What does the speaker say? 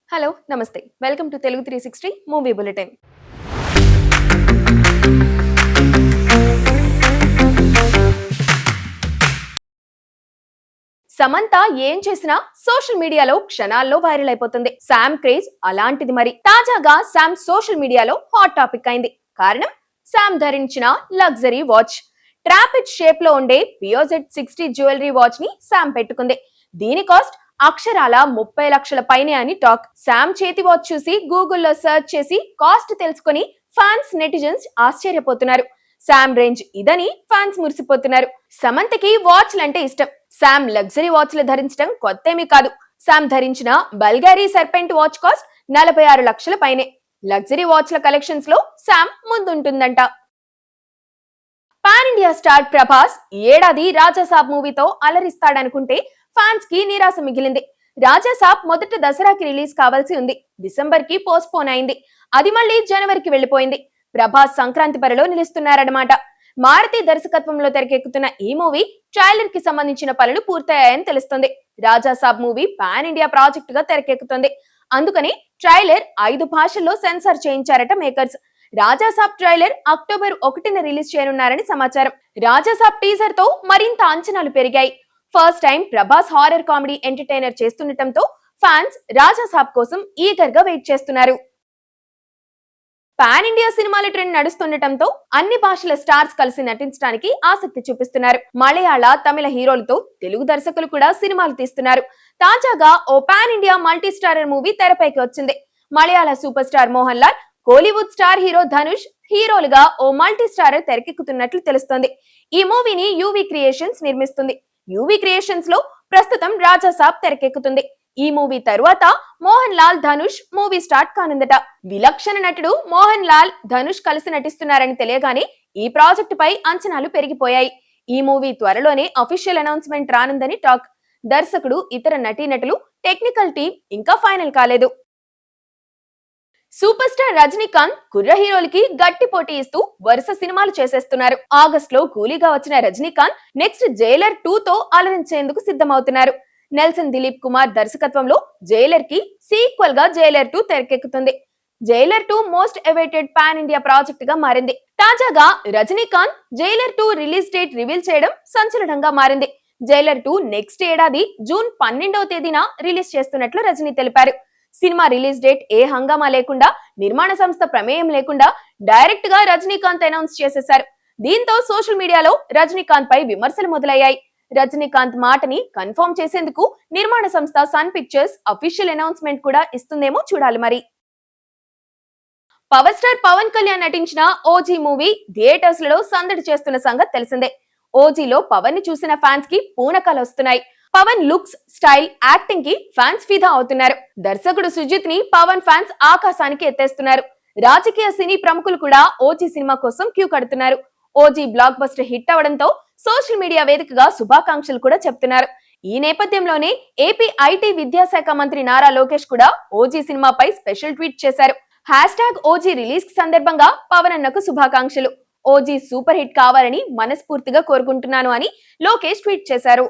Hello నమస్తే welcome to Telugu 360 movie bulletin. Samantha ఏం చేసినా సోషల్ మీడియాలో క్షణాల్లో వైరల్ అయిపోతుంది. శామ్ క్రేజ్ అలాంటిది. మరి తాజాగా శామ్ సోషల్ మీడియాలో హాట్ టాపిక్ అయింది. కారణం శామ్ ధరించిన లగ్జరీ వాచ్. ట్రాపిడ్ షేప్ లో ఉండే పియోజెట్ 60 జ్యువెలరీ వాచ్ ని శామ్ పెట్టుకుంది. దీని కాస్ట్ అక్షరాల 30 లక్షల పైనే అని టాక్. శామ్ చేతి వాచ్ చూసి గూగుల్లో సర్చ్ చేసి కాస్ట్ తెలుసుకుని ఫ్యాన్స్ నెటిజన్స్ ఆశ్చర్యపోతున్నారు. శామ్ రేంజ్ ఇదని ఫ్యాన్స్ మురిసిపోతున్నారు. సమంతకి వాచ్లంటే ఇష్టం. శామ్ లగ్జరీ వాచ్లు ధరించడం కొత్తేమీ కాదు. శామ్ ధరించిన బల్గారీ సర్పెంట్ వాచ్ కాస్ట్ 46 లక్షల పైనే. లగ్జరీ వాచ్ల కలెక్షన్స్ లో శామ్ ముందుంటుందంట. పాన్ ఇండియా స్టార్ ప్రభాస్ ఈ ఏడాది రాజాసాబ్ మూవీతో అలరిస్తాడనుకుంటే ఫ్యాన్స్ కి నిరాశ మిగిలింది. రాజాసాబ్ మొదట దసరాకి రిలీజ్ కావాల్సి ఉంది. డిసెంబర్ కి పోస్ట్ పోన్ అయింది. అది మళ్ళీ జనవరికి వెళ్లిపోయింది. ప్రభాస్ సంక్రాంతి బరిలో నిలుస్తున్నారన్నమాట. మారుతి దర్శకత్వంలో తెరకెక్కుతున్న ఈ మూవీ ట్రైలర్ కి సంబంధించిన పనులు పూర్తయ్యాయని తెలుస్తుంది. Rajasaab movie pan India project గా తెరకెక్కుతుంది. అందుకని ట్రైలర్ 5 భాషల్లో సెన్సార్ చేయించారట మేకర్స్. రాజాసాబ్ ట్రైలర్ అక్టోబర్ 1న రిలీజ్ చేయనున్నారని సమాచారం. రాజాసాబ్ టీజర్ తో మరింత అంచనాలు పెరిగాయి. First time Prabhas horror comedy entertainer చేస్తుండటంతో ఫ్యాన్స్ రాజాసాబ్ కోసం ఈగర్ గా వెయిట్ చేస్తున్నారు. పాన్ ఇండియా సినిమాల ట్రెండ్ నడుస్తుండటంతో అన్ని భాషల స్టార్స్ కలిసి నటించడానికి ఆసక్తి చూపిస్తున్నారు. మలయాళ, తమిళ హీరోలతో తెలుగు దర్శకులు కూడా సినిమాలు తీస్తున్నారు. తాజాగా ఓ pan India multi starrer movie తెరపైకి వచ్చింది. Malayalam super star Mohan Lal, Kollywood star hero Dhanush హీరోలుగా ఓ మల్టీ స్టారర్ తెరకెక్కుతున్నట్లు తెలుస్తోంది. ఈ మూవీని యూవీ క్రియేషన్స్ నిర్మిస్తుంది. యూవీ క్రియేషన్స్ లో ప్రస్తుతం రాజాసాబ్ తెరకెక్కుతుంది. ఈ మూవీ తరువాత మోహన్ లాల్, ధనుష్ మూవీ స్టార్ట్ కానుందట. విలక్షణ నటుడు మోహన్ లాల్, ధనుష్ కలిసి నటిస్తున్నారని తెలియగానే ఈ ప్రాజెక్టు పై అంచనాలు పెరిగిపోయాయి. ఈ మూవీ త్వరలోనే అఫీషియల్ అనౌన్స్మెంట్ రానుందని టాక్. దర్శకుడు, ఇతర నటీనటులు, టెక్నికల్ టీం ఇంకా ఫైనల్ కాలేదు. సూపర్ స్టార్ రజనీకాంత్ కుర్ర హీరోలకి గట్టి పోటీ ఇస్తూ వరుస సినిమాలు చేసేస్తున్నారు. ఆగస్ట్ లో కూలీగా వచ్చిన రజనీకాంత్ నెక్స్ట్ జైలర్ 2 తో అలరించేందుకు సిద్ధమవుతున్నారు. నెల్సన్ దిలీప్ కుమార్ దర్శకత్వంలో జైలర్ కి సీక్వెల్ గా జైలర్ 2 తెరకెక్కుతుంది. Jailer 2 most awaited pan India project గా మారింది. తాజాగా Rajinikanth Jailer 2 release date reveal చేయడం సంచలనంగా మారింది. జైలర్ 2 నెక్స్ట్ ఏడాది జూన్ 12వ తేదీన రిలీజ్ చేస్తున్నట్లు రజనీ తెలిపారు. సినిమా రిలీజ్ డేట్ ఏ హంగామా లేకుండా, నిర్మాణ సంస్థ ప్రమేయం లేకుండా డైరెక్ట్ గా రజనీకాంత్ అనౌన్స్ చేసేశారు. దీంతో సోషల్ మీడియాలో రజనీకాంత్ పై విమర్శలు మొదలయ్యాయి. రజనీకాంత్ మాటని కన్ఫర్మ్ చేసేందుకు నిర్మాణ సంస్థ సన్ పిక్చర్స్ అఫీషియల్ అనౌన్స్మెంట్ కూడా ఇస్తుందేమో చూడాలి. మరి పవర్ స్టార్ పవన్ కళ్యాణ్ నటించిన ఓజీ మూవీ థియేటర్స్ లలో సందడి చేస్తున్న సంగతి తెలిసిందే. ఓజీలో పవన్ ని చూసిన ఫ్యాన్స్ కి పూనకాలు వస్తున్నాయి. పవన్ లుక్స్, స్టైల్, యాక్టింగ్ కి ఫ్యాన్స్ ఫిదా అవుతున్నారు. దర్శకుడు సుజిత్ ని పవన్ ఫ్యాన్స్ ఆకాశానికి ఎత్తేస్తున్నారు. రాజకీయ సినీ ప్రముఖులు కూడా ఓజీ సినిమా కోసం క్యూ కడుతున్నారు. ఓజీ బ్లాక్ బస్టర్ హిట్ అవడంతో సోషల్ మీడియా వేదికగా శుభాకాంక్షలు కూడా చెప్తున్నారు. ఈ నేపథ్యంలోనే ఏపీ ఐటీ విద్యాశాఖ మంత్రి నారా లోకేష్ కూడా ఓజీ సినిమాపై స్పెషల్ ట్వీట్ చేశారు. #ఓజీ రిలీజ్ సందర్భంగా పవన్ అన్నకు శుభాకాంక్షలు. ఓజీ సూపర్ హిట్ కావాలని మనస్ఫూర్తిగా కోరుకుంటున్నాను అని లోకేష్ ట్వీట్ చేశారు.